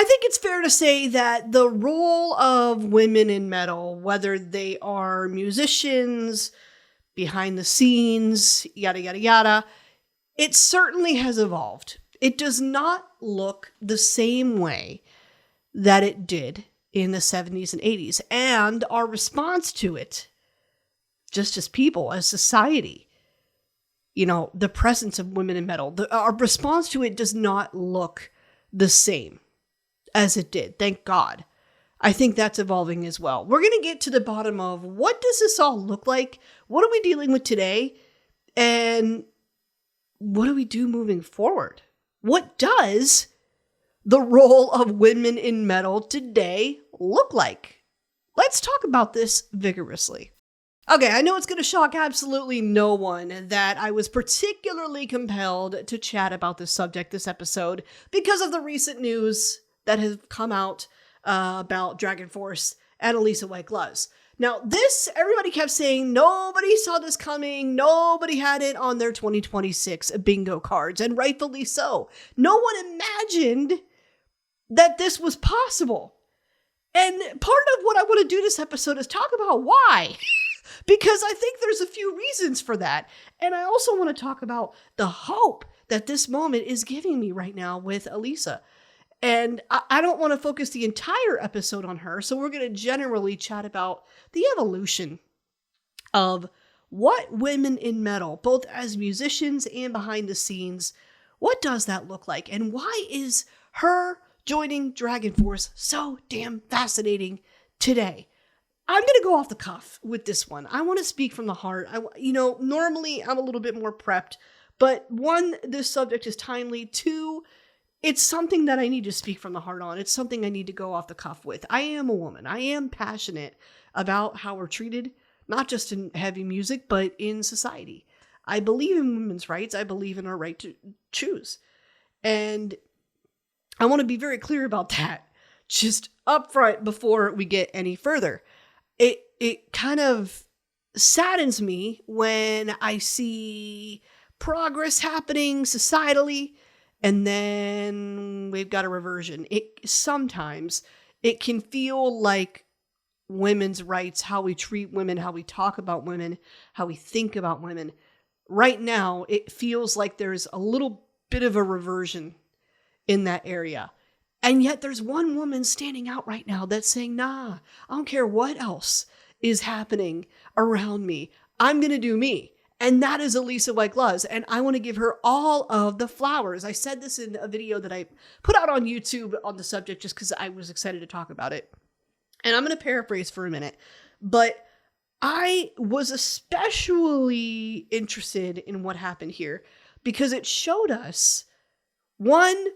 think it's fair to say that the role of women in metal, whether they are musicians, behind the scenes, yada, yada, yada, it certainly has evolved. It does not look the same way that it did in the 70s and 80s. And our response to it, just as people, as society, the presence of women in metal, our response to it does not look the same as it did. Thank God. I think that's evolving as well. We're going to get to the bottom of what does this all look like? What are we dealing with today? And what do we do moving forward? What does the role of women in metal today look like? Let's talk about this vigorously. Okay, I know it's going to shock absolutely no one that I was particularly compelled to chat about this subject this episode because of the recent news that has come out about Dragonforce and Alissa White-Gluz. Now, everybody kept saying nobody saw this coming. Nobody had it on their 2026 bingo cards, and rightfully so. No one imagined that this was possible. And part of what I want to do this episode is talk about why. Because I think there's a few reasons for that. And I also want to talk about the hope that this moment is giving me right now with Alissa. And I don't want to focus the entire episode on her, so we're going to generally chat about the evolution of what women in metal, both as musicians and behind the scenes, what does that look like? And why is her joining Dragonforce so damn fascinating today? I'm going to go off the cuff with this one. I want to speak from the heart. Normally I'm a little bit more prepped, but one, this subject is timely. Two, it's something that I need to speak from the heart on. It's something I need to go off the cuff with. I am a woman. I am passionate about how we're treated, not just in heavy music, but in society. I believe in women's rights. I believe in our right to choose. And I want to be very clear about that, just up front before we get any further. It kind of saddens me when I see progress happening societally, and then we've got a reversion. Sometimes it can feel like women's rights, how we treat women, how we talk about women, how we think about women. Right now, it feels like there's a little bit of a reversion in that area. And yet there's one woman standing out right now that's saying, nah, I don't care what else is happening around me. I'm going to do me. And that is Alissa White-Gluz. And I want to give her all of the flowers. I said this in a video that I put out on YouTube on the subject just because I was excited to talk about it. And I'm going to paraphrase for a minute. But I was especially interested in what happened here because it showed us, one,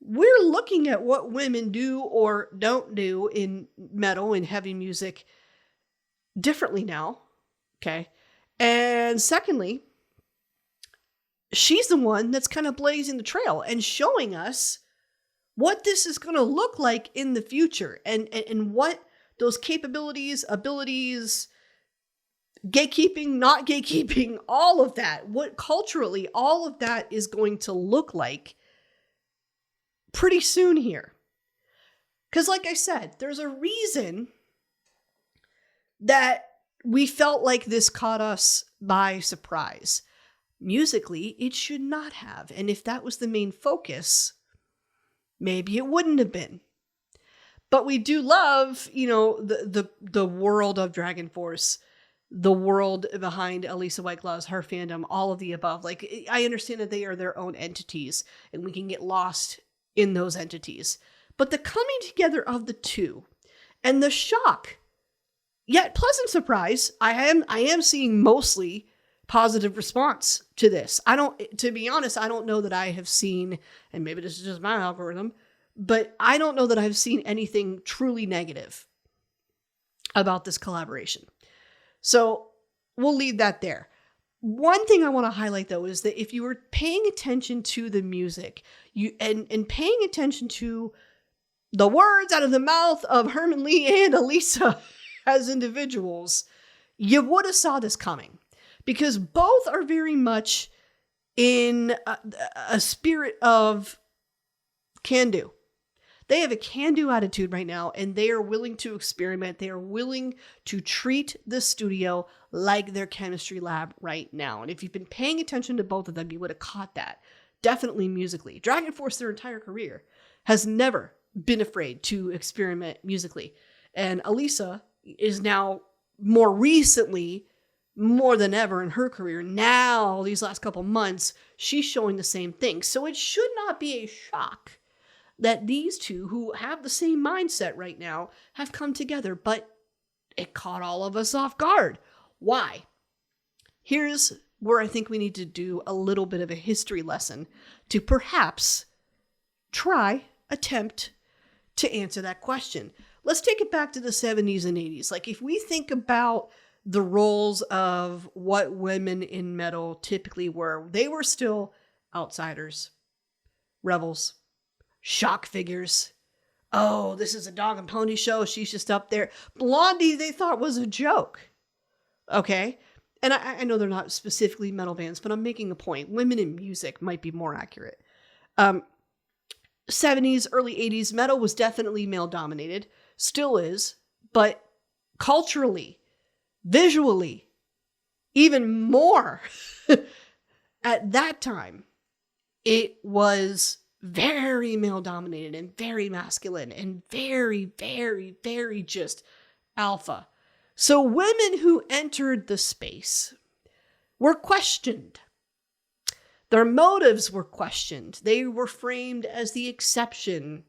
we're looking at what women do or don't do in metal and heavy music differently now. Okay. And secondly, she's the one that's kind of blazing the trail and showing us what this is going to look like in the future and what those capabilities, abilities, gatekeeping, not gatekeeping, all of that, what culturally all of that is going to look like pretty soon here. Because like I said, there's a reason that we felt like this caught us by surprise. Musically, it should not have. And if that was the main focus, maybe it wouldn't have been. But we do love, the world of Dragonforce, the world behind Alissa White-Gluz, her fandom, all of the above. Like, I understand that they are their own entities and we can get lost in those entities. But the coming together of the two and the shock, yet pleasant surprise, I am seeing mostly positive response to this. To be honest, I don't know that I have seen, and maybe this is just my algorithm, but I don't know that I've seen anything truly negative about this collaboration. So we'll leave that there. One thing I want to highlight, though, is that if you were paying attention to the music and paying attention to the words out of the mouth of Herman Lee and Alissa as individuals, you would have saw this coming. Because both are very much in a spirit of can do. They have a can-do attitude right now, and they are willing to experiment. They are willing to treat the studio like their chemistry lab right now. And if you've been paying attention to both of them, you would have caught that. Definitely musically. Dragonforce, their entire career, has never been afraid to experiment musically. And Alissa is now more recently, more than ever in her career, now these last couple months, she's showing the same thing. So it should not be a shock that these two, who have the same mindset right now, have come together. But it caught all of us off guard. Why? Here's where I think we need to do a little bit of a history lesson to perhaps attempt to answer that question. Let's take it back to the 70s and 80s. Like, if we think about the roles of what women in metal typically were, they were still outsiders, rebels, shock figures. Oh, this is a dog and pony show. She's just up there. Blondie, they thought was a joke. Okay? And I know they're not specifically metal bands, but I'm making a point. Women in music might be more accurate. 70s, early 80s, metal was definitely male dominated. Still is. But culturally, visually, even more at that time, it was very male dominated and very masculine and very, very, very just alpha. So women who entered the space were questioned. Their motives were questioned. They were framed as the exception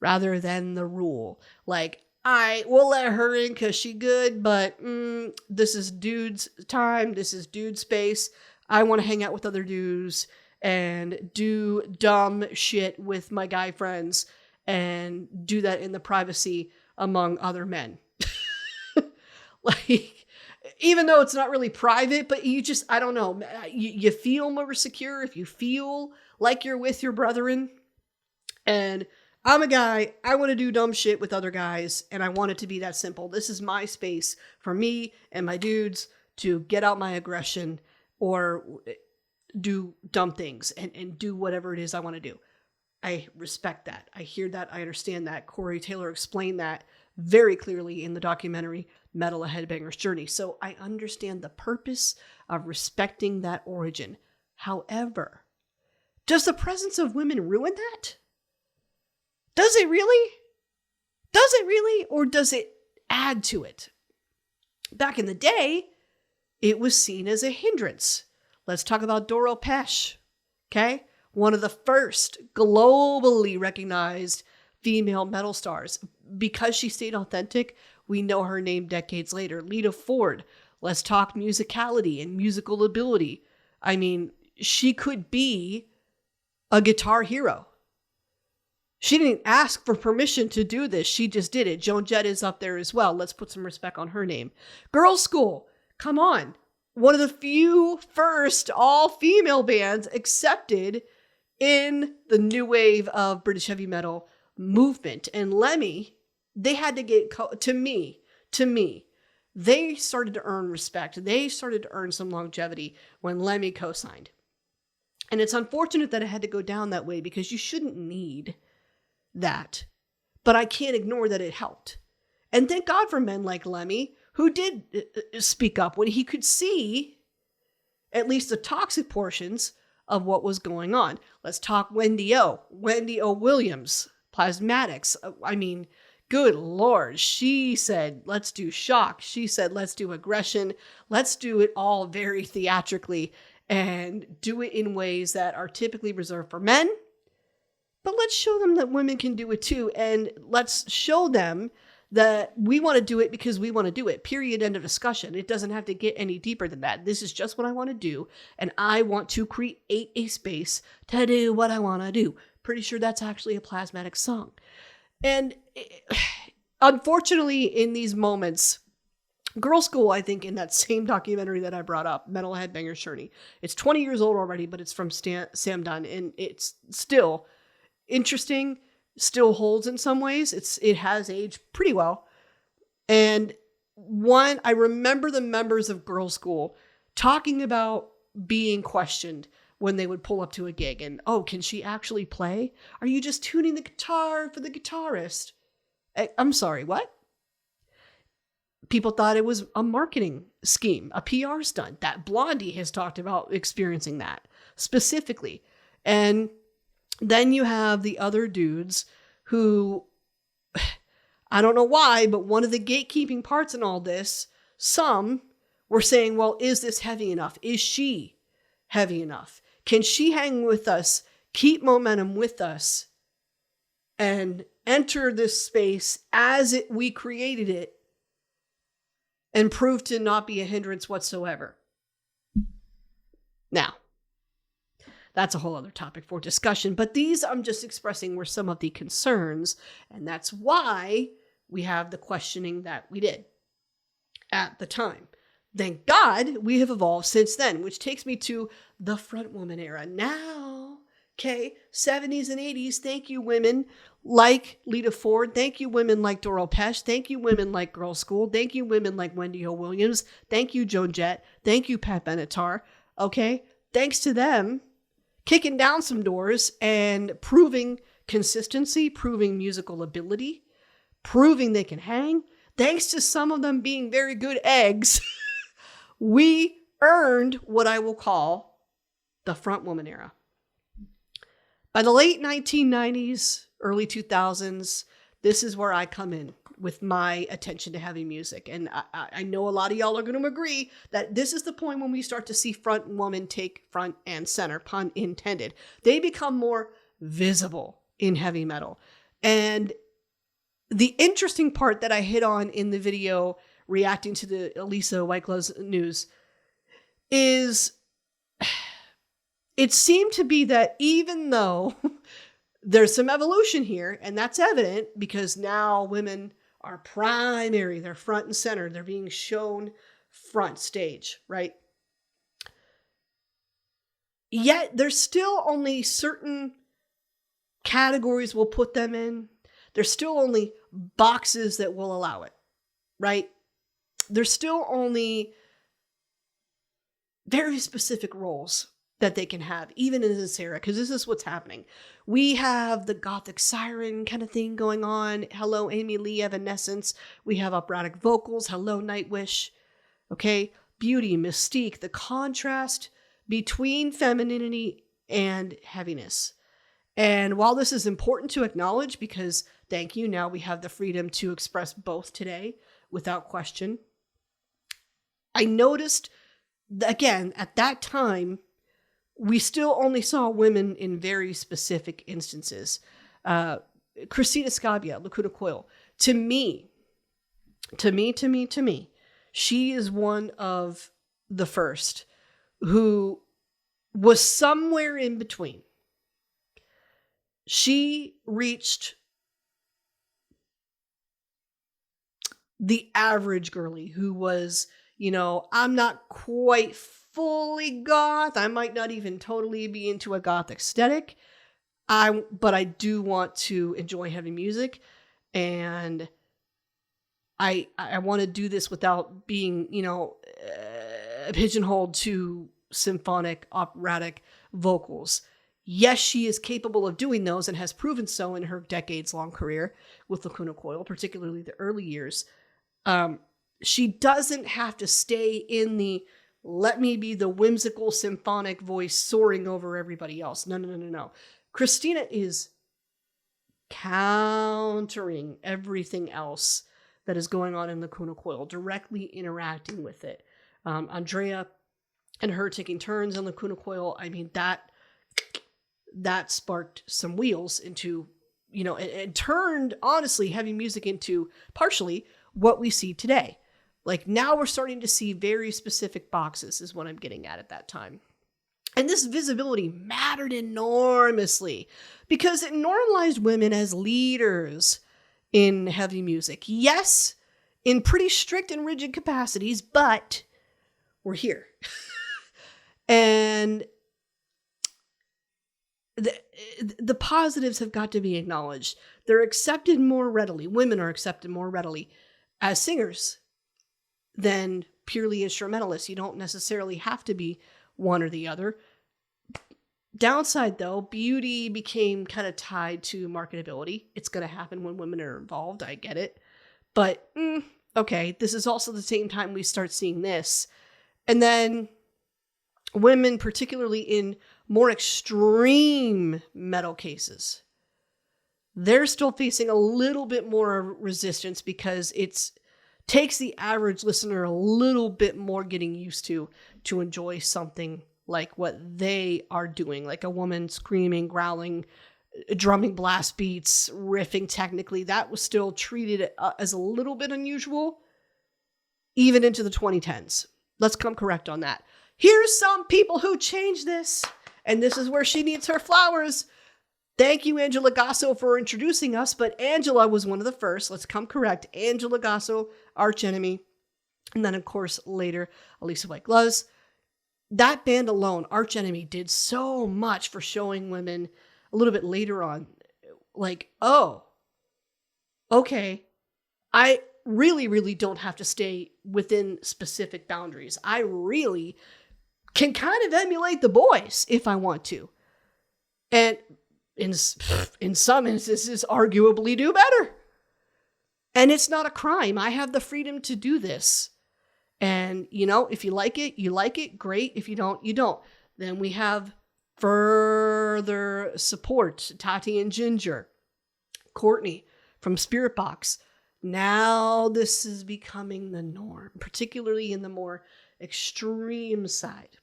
rather than the rule. Like, we'll let her in because she good, but this is dude's time. This is dude space. I want to hang out with other dudes and do dumb shit with my guy friends and do that in the privacy among other men. Like, even though it's not really private, but you just, I don't know, you feel more secure if you feel like you're with your brethren. And I'm a guy, I want to do dumb shit with other guys, and I want it to be that simple. This is my space for me and my dudes to get out my aggression or do dumb things and do whatever it is I want to do. I respect that. I hear that. I understand that. Corey Taylor explained that very clearly in the documentary Metal: A Headbanger's Journey. So I understand the purpose of respecting that origin. However, does the presence of women ruin that? Does it really? Does it really? Or does it add to it? Back in the day, it was seen as a hindrance. Let's talk about Doro Pesch, okay? One of the first globally recognized female metal stars. Because she stayed authentic, we know her name decades later. Lita Ford. Let's talk musicality and musical ability. I mean, she could be a guitar hero. She didn't ask for permission to do this. She just did it. Joan Jett is up there as well. Let's put some respect on her name. Girls' School. Come on. One of the few first all-female bands accepted in the new wave of British heavy metal movement. And Lemmy, they had to get, to me, they started to earn respect. They started to earn some longevity when Lemmy co-signed. And it's unfortunate that it had to go down that way because you shouldn't need that. But I can't ignore that it helped. And thank God for men like Lemmy, who did speak up when he could see at least the toxic portions of what was going on. Let's talk Wendy O. Wendy O. Williams, Plasmatics. I mean, good Lord. She said, let's do shock. She said, let's do aggression. Let's do it all very theatrically and do it in ways that are typically reserved for men. But let's show them that women can do it too. And let's show them that we want to do it because we want to do it. Period. End of discussion. It doesn't have to get any deeper than that. This is just what I want to do. And I want to create a space to do what I want to do. Pretty sure that's actually a Plasmatic song. And unfortunately, in these moments, Girls' School, I think, in that same documentary that I brought up, Metal: Headbanger's Journey, it's 20 years old already, but it's from Sam Dunn, and it's still interesting, still holds in some ways. It has aged pretty well. And I remember the members of Girls' School talking about being questioned when they would pull up to a gig and, oh, can she actually play? Are you just tuning the guitar for the guitarist? I'm sorry, what? People thought it was a marketing scheme, a PR stunt. That Blondie has talked about experiencing that specifically. And then you have the other dudes who, I don't know why, but one of the gatekeeping parts in all this, some were saying, well, is this heavy enough? Is she heavy enough? Can she hang with us, keep momentum with us, and enter this space as we created it and prove to not be a hindrance whatsoever? Now, that's a whole other topic for discussion, but these I'm just expressing were some of the concerns, and that's why we have the questioning that we did at the time. Thank God we have evolved since then, which takes me to the frontwoman era. Now, okay, 70s and 80s, thank you women like Lita Ford, thank you women like Doral Pesh, thank you women like Girl School, thank you women like Wendy O. Williams, thank you Joan Jett, thank you Pat Benatar, okay? Thanks to them kicking down some doors and proving consistency, proving musical ability, proving they can hang. Thanks to some of them being very good eggs, we earned what I will call the frontwoman era. By the late 1990s, early 2000s, this is where I come in with my attention to heavy music. And I know a lot of y'all are going to agree that this is the point when we start to see front woman take front and center, pun intended. They become more visible in heavy metal. And the interesting part that I hit on in the video reacting to the Alissa White-Gluz news is it seemed to be that even though there's some evolution here, and that's evident because now women are primary, they're front and center, they're being shown front stage, right? Yet there's still only certain categories we'll put them in. There's still only boxes that will allow it, right? There's still only very specific roles that they can have, even in this era, because this is what's happening. We have the gothic siren kind of thing going on. Hello, Amy Lee, Evanescence. We have operatic vocals. Hello, Nightwish. Okay, beauty, mystique, the contrast between femininity and heaviness. And while this is important to acknowledge, because thank you, now we have the freedom to express both today without question, I noticed, again, at that time, we still only saw women in very specific instances. Christina Scabia, Lacuna Coil, to me, she is one of the first who was somewhere in between. She reached the average girly who was, I'm not quite fully goth. I might not even totally be into a goth aesthetic. But I do want to enjoy heavy music, and I want to do this without being, pigeonholed to symphonic, operatic vocals. Yes, she is capable of doing those and has proven so in her decades-long career with Lacuna Coil, particularly the early years. She doesn't have to stay in the let me be the whimsical symphonic voice soaring over everybody else. No. Christina is countering everything else that is going on in Lacuna Coil, directly interacting with it. Andrea and her taking turns on Lacuna Coil, I mean, that sparked some wheels into, and turned, honestly, heavy music into partially what we see today. Like, now we're starting to see very specific boxes is what I'm getting at that time. And this visibility mattered enormously because it normalized women as leaders in heavy music. Yes, in pretty strict and rigid capacities, but we're here. And the positives have got to be acknowledged. They're accepted more readily. Women are accepted more readily as singers than purely instrumentalists. You don't necessarily have to be one or the other. Downside, though, beauty became kind of tied to marketability. It's going to happen when women are involved. I get it. But, okay, this is also the same time we start seeing this. And then women, particularly in more extreme metal cases, they're still facing a little bit more resistance because it takes the average listener a little bit more getting used to enjoy something like what they are doing, like a woman screaming, growling, drumming blast beats, riffing technically. That was still treated as a little bit unusual, even into the 2010s. Let's come correct on that. Here's some people who changed this, and this is where she needs her flowers. Thank you, Angela Gasso, for introducing us, but Angela was one of the first. Let's come correct. Angela Gasso, Arch Enemy, and then, of course, later, Alissa White-Gluz. That band alone, Arch Enemy, did so much for showing women a little bit later on, like, oh, okay, I really, really don't have to stay within specific boundaries. I really can kind of emulate the boys if I want to. And in some instances, arguably do better. And it's not a crime. I have the freedom to do this. And, if you like it, you like it. Great. If you don't, you don't. Then we have further support. Tati and Ginger. Courtney from Spirit Box. Now this is becoming the norm, particularly in the more extreme side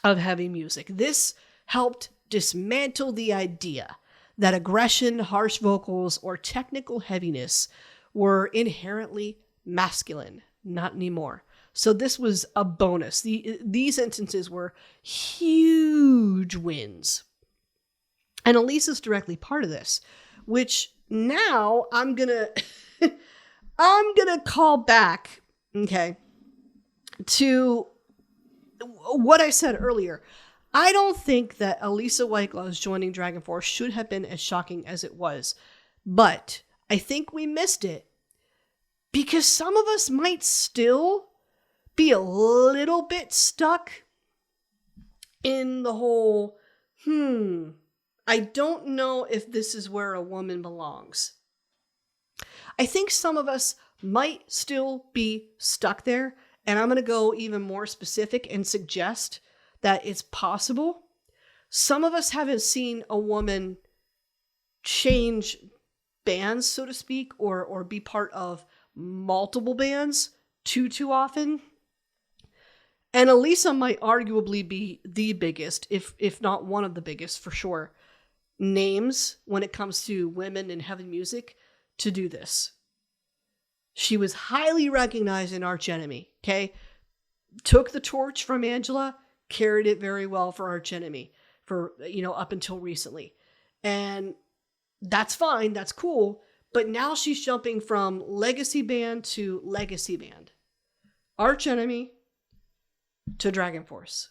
of heavy music. This helped dismantle the idea that aggression, harsh vocals, or technical heaviness were inherently masculine. Not anymore. So this was a bonus. These instances were huge wins. And Alissa's directly part of this, which now I'm gonna call back, okay, to what I said earlier. I don't think that Alissa White-Gluz joining Dragonforce should have been as shocking as it was, but I think we missed it because some of us might still be a little bit stuck in the whole, I don't know if this is where a woman belongs. I think some of us might still be stuck there, and I'm going to go even more specific and suggest that it's possible. Some of us haven't seen a woman change bands, so to speak, or be part of multiple bands too often. And Alissa might arguably be the biggest, if not one of the biggest for sure, names when it comes to women in heavy music to do this. She was highly recognized in Arch Enemy, okay? Took the torch from Angela, carried it very well for Arch Enemy for, up until recently. And that's fine, that's cool. But now she's jumping from legacy band to legacy band. Arch Enemy to Dragonforce.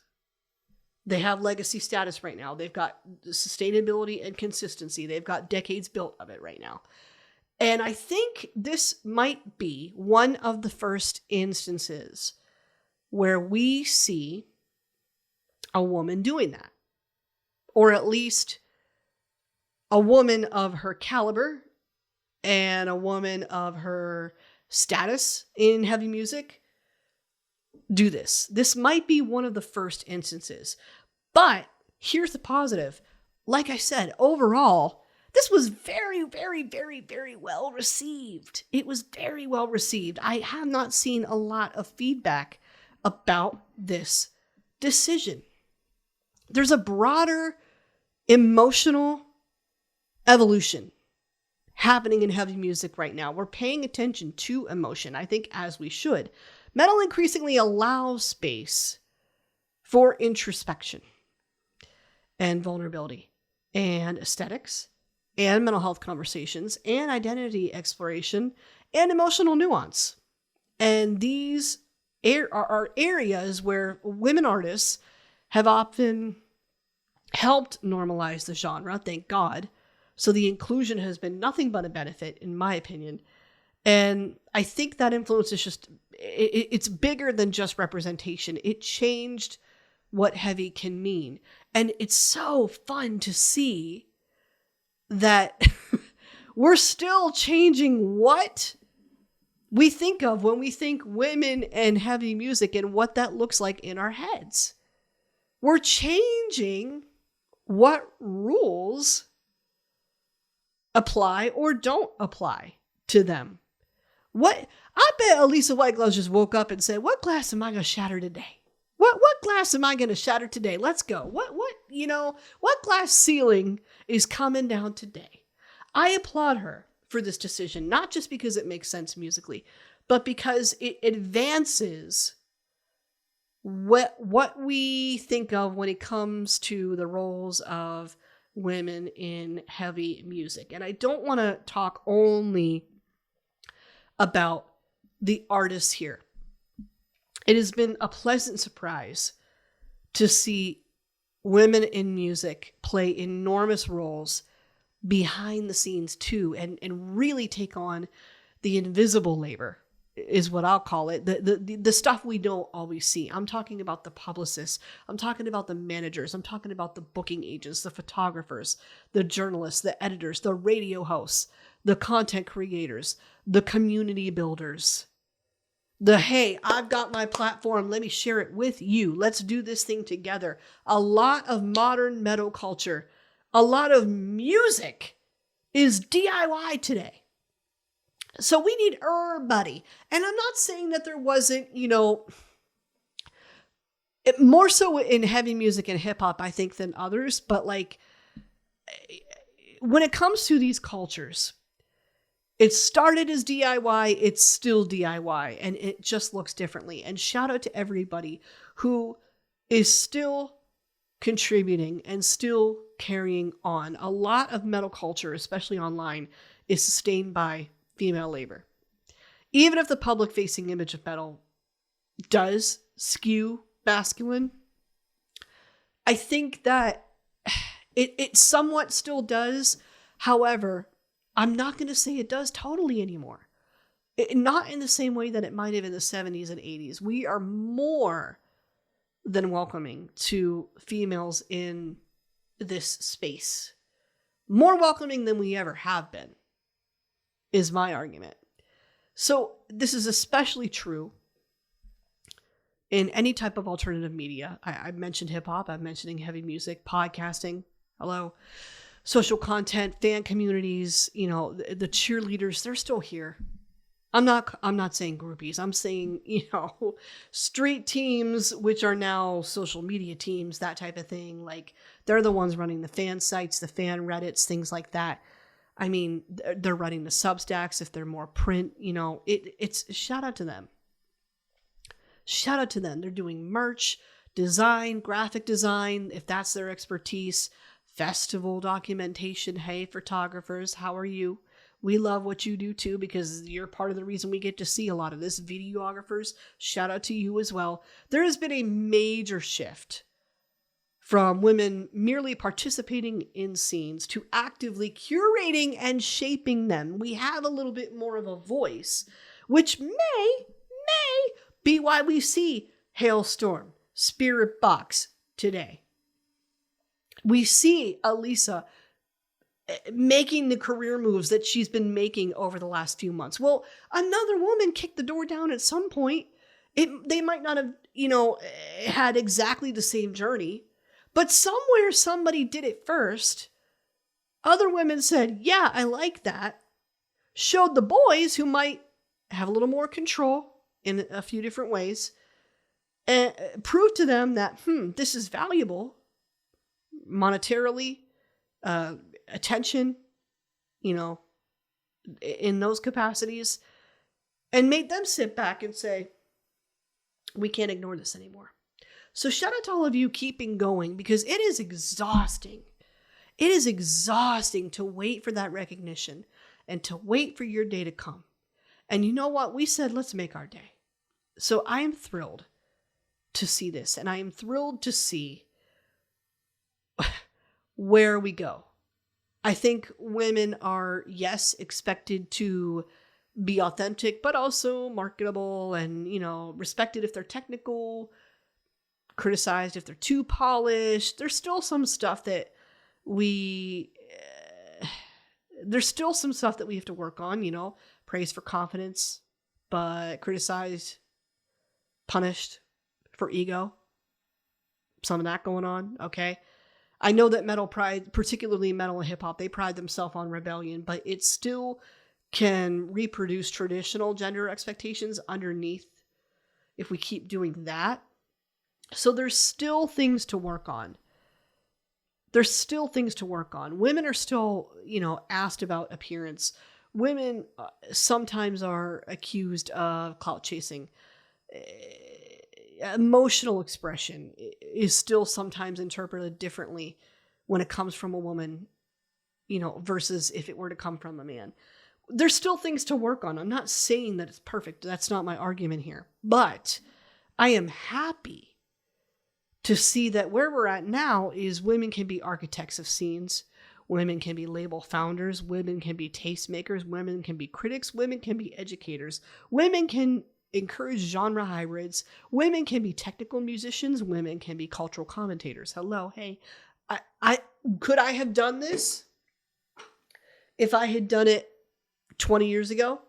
They have legacy status right now. They've got sustainability and consistency. They've got decades built of it right now. And I think this might be one of the first instances where we see a woman doing that. Or at least a woman of her caliber and a woman of her status in heavy music do this. This might be one of the first instances. But here's the positive. Like I said, overall, this was very, very, very, very well received. It was very well received. I have not seen a lot of feedback about this decision. There's a broader emotional evolution happening in heavy music right now. We're paying attention to emotion, I think, as we should. Metal increasingly allows space for introspection and vulnerability and aesthetics and mental health conversations and identity exploration and emotional nuance. And these are areas where women artists have often helped normalize the genre, thank God. So the inclusion has been nothing but a benefit, in my opinion. And I think that influence is just, it's bigger than just representation. It changed what heavy can mean. And it's so fun to see that we're still changing what we think of when we think women and heavy music and what that looks like in our heads. We're changing what rules apply or don't apply to them. I bet Alissa White-Gluz just woke up and said, what glass am I going to shatter today? What glass am I going to shatter today? Let's go. What glass ceiling is coming down today? I applaud her for this decision, not just because it makes sense musically, but because it advances what we think of when it comes to the roles of women in heavy music. And I don't want to talk only about the artists here. It has been a pleasant surprise to see women in music play enormous roles behind the scenes too, and really take on the invisible labor, is what I'll call it. The stuff we don't always see. I'm talking about the publicists. I'm talking about the managers. I'm talking about the booking agents, the photographers, the journalists, the editors, the radio hosts, the content creators, the community builders. Hey, I've got my platform. Let me share it with you. Let's do this thing together. A lot of modern metal culture, a lot of music is DIY today. So we need everybody. And I'm not saying that there wasn't, more so in heavy music and hip hop, I think, than others. But when it comes to these cultures, it started as DIY, it's still DIY, and it just looks differently. And shout out to everybody who is still contributing and still carrying on. A lot of metal culture, especially online, is sustained by female labor. Even if the public-facing image of metal does skew masculine, I think that it somewhat still does. However, I'm not going to say it does totally anymore. Not in the same way that it might have in the 70s and 80s. We are more than welcoming to females in this space. More welcoming than we ever have been, is my argument. So this is especially true in any type of alternative media. I mentioned hip hop, I'm mentioning heavy music, podcasting, social content, fan communities, the cheerleaders, they're still here. I'm not saying groupies. I'm saying, street teams, which are now social media teams, that type of thing. They're the ones running the fan sites, the fan Reddits, things like that. I mean, they're running the Substacks if they're more print, it's shout out to them. Shout out to them. They're doing merch, design, graphic design, if that's their expertise, festival documentation. Hey, photographers, how are you? We love what you do too, because you're part of the reason we get to see a lot of this. Videographers, shout out to you as well. There has been a major shift from women merely participating in scenes to actively curating and shaping them. We have a little bit more of a voice, which may be why we see Hailstorm, Spirit Box today. We see Alissa making the career moves that she's been making over the last few months. Well, another woman kicked the door down at some point. They might not have, had exactly the same journey, but somewhere somebody did it first. Other women said, yeah, I like that. Showed the boys, who might have a little more control in a few different ways, and proved to them that, this is valuable monetarily, attention, in those capacities, and made them sit back and say, we can't ignore this anymore. So shout out to all of you keeping going, because it is exhausting. It is exhausting to wait for that recognition and to wait for your day to come. And you know what? We said, let's make our day. So I am thrilled to see this, and I am thrilled to see where we go. I think women are, yes, expected to be authentic, but also marketable and, respected if they're technical, criticized if they're too polished. There's still some stuff that we have to work on, you know, praised for confidence, but criticized, punished for ego. Some of that going on, okay? I know that metal pride, particularly metal and hip hop, they pride themselves on rebellion, but it still can reproduce traditional gender expectations underneath if we keep doing that. So there's still things to work on. Women are still, you know, asked about appearance. Women sometimes are accused of clout chasing. Emotional expression is still sometimes interpreted differently when it comes from a woman, you know, versus if it were to come from a man. There's still things to work on. I'm not saying that it's perfect. That's not my argument here. But I am happy to see that where we're at now is women can be architects of scenes. Women can be label founders. Women can be tastemakers. Women can be critics. Women can be educators. Women can encourage genre hybrids. Women can be technical musicians. Women can be cultural commentators. Hello, hey. I could I have done this if I had done it 20 years ago?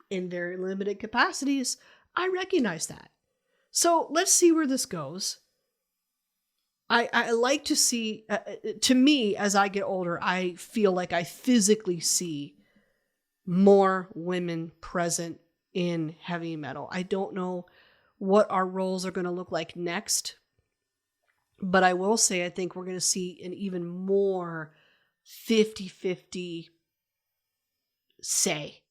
In very limited capacities. I recognize that. So let's see where this goes. I like to see, to me, as I get older, I feel like I physically see more women present in heavy metal. I don't know what our roles are going to look like next, but I will say I think we're going to see an even more 50-50 say,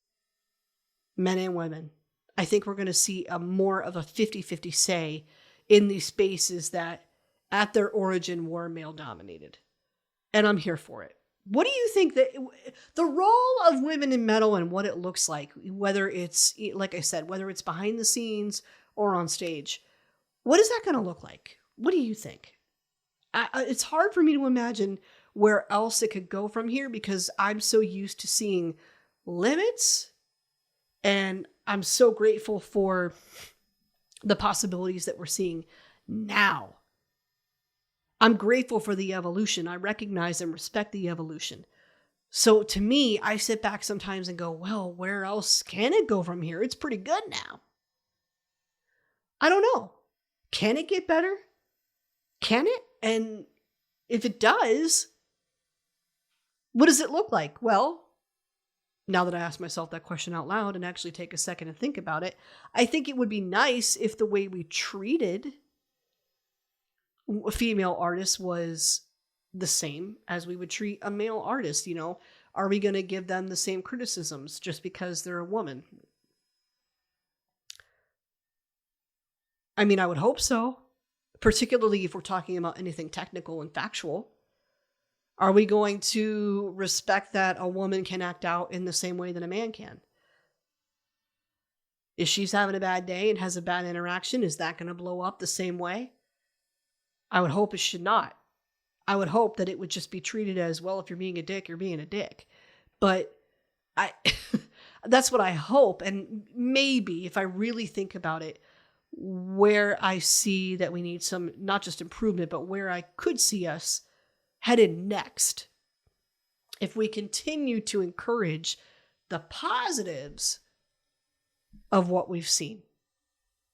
men and women. I think we're going to see a more of a 50-50 say in these spaces that at their origin were male dominated. And I'm here for it. What do you think that the role of women in metal and what it looks like, whether it's, like I said, whether it's behind the scenes or on stage, what is that going to look like? What do you think? It's hard for me to imagine where else it could go from here because I'm so used to seeing limits, and I'm so grateful for the possibilities that we're seeing now. I'm grateful for the evolution. I recognize and respect the evolution. So to me, I sit back sometimes and go, well, where else can it go from here? It's pretty good now. I don't know. Can it get better? Can it? And if it does, what does it look like? Well, now that I ask myself that question out loud and actually take a second and think about it, I think it would be nice if the way we treated female artists was the same as we would treat a male artist. You know, are we going to give them the same criticisms just because they're a woman? I mean, I would hope so, particularly if we're talking about anything technical and factual. Are we going to respect that a woman can act out in the same way that a man can? If she's having a bad day and has a bad interaction, is that going to blow up the same way? I would hope it should not. I would hope that it would just be treated as, well, if you're being a dick, you're being a dick. But that's what I hope. And maybe if I really think about it, where I see that we need some, not just improvement, but where I could see us headed next, if we continue to encourage the positives of what we've seen.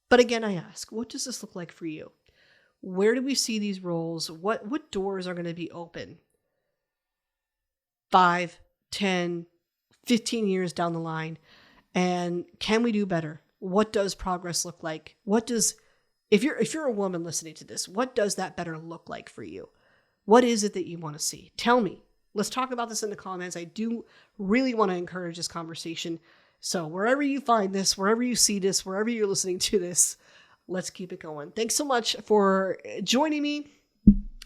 But again, I ask, what does this look like for you? Where do we see these roles? What doors are going to be open 5, 10, 15 years down the line? And can we do better? What does progress look like? If you're a woman listening to this, what does that better look like for you? What is it that you want to see? Tell me. Let's talk about this in the comments. I do really want to encourage this conversation. So wherever you find this, wherever you see this, wherever you're listening to this, let's keep it going. Thanks so much for joining me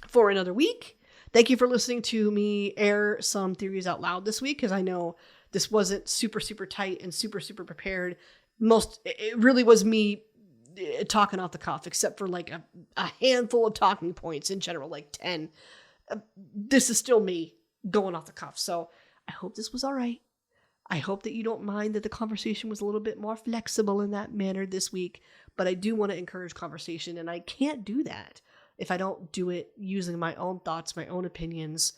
for another week. Thank you for listening to me air some theories out loud this week, because I know this wasn't super, super tight and super, super prepared. It really was me talking off the cuff, except for like a handful of talking points in general, like 10. This is still me going off the cuff. So I hope this was all right. I hope that you don't mind that the conversation was a little bit more flexible in that manner this week, but I do want to encourage conversation, and I can't do that if I don't do it using my own thoughts, my own opinions,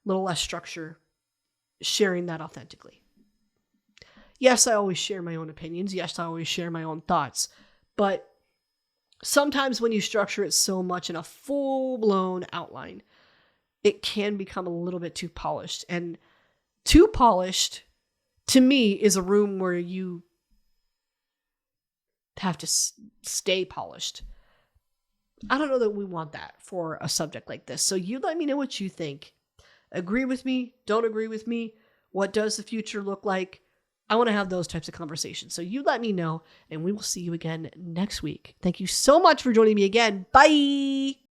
a little less structure, sharing that authentically. Yes, I always share my own opinions. Yes, I always share my own thoughts, but sometimes when you structure it so much in a full-blown outline, it can become a little bit too polished. And too polished, to me, is a room where you have to stay polished. I don't know that we want that for a subject like this. So you let me know what you think. Agree with me? Don't agree with me? What does the future look like? I want to have those types of conversations. So you let me know, and we will see you again next week. Thank you so much for joining me again. Bye!